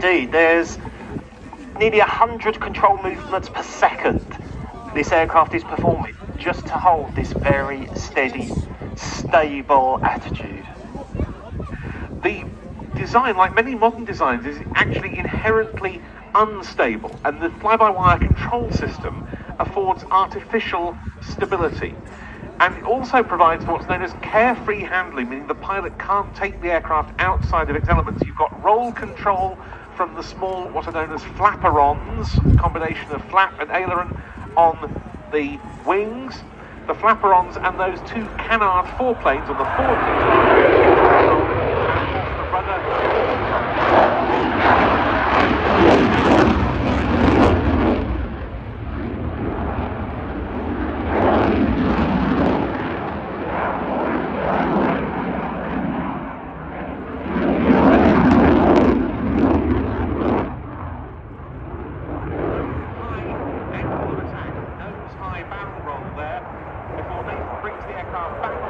indeed. There's nearly 100 control movements per second this aircraft is performing just to hold this very steady, stable attitude. The design, like many modern designs, is actually inherently unstable, and the fly-by-wire control system affords artificial stability. And it also provides what's known as carefree handling, meaning the pilot can't take the aircraft outside of its elements. You've got roll control from the small, what are known as flaperons, combination of flap and aileron on the wings, the flaperons and those two canard foreplanes on the forward control, and the rudder. High barrel roll there before Nathan brings the aircraft back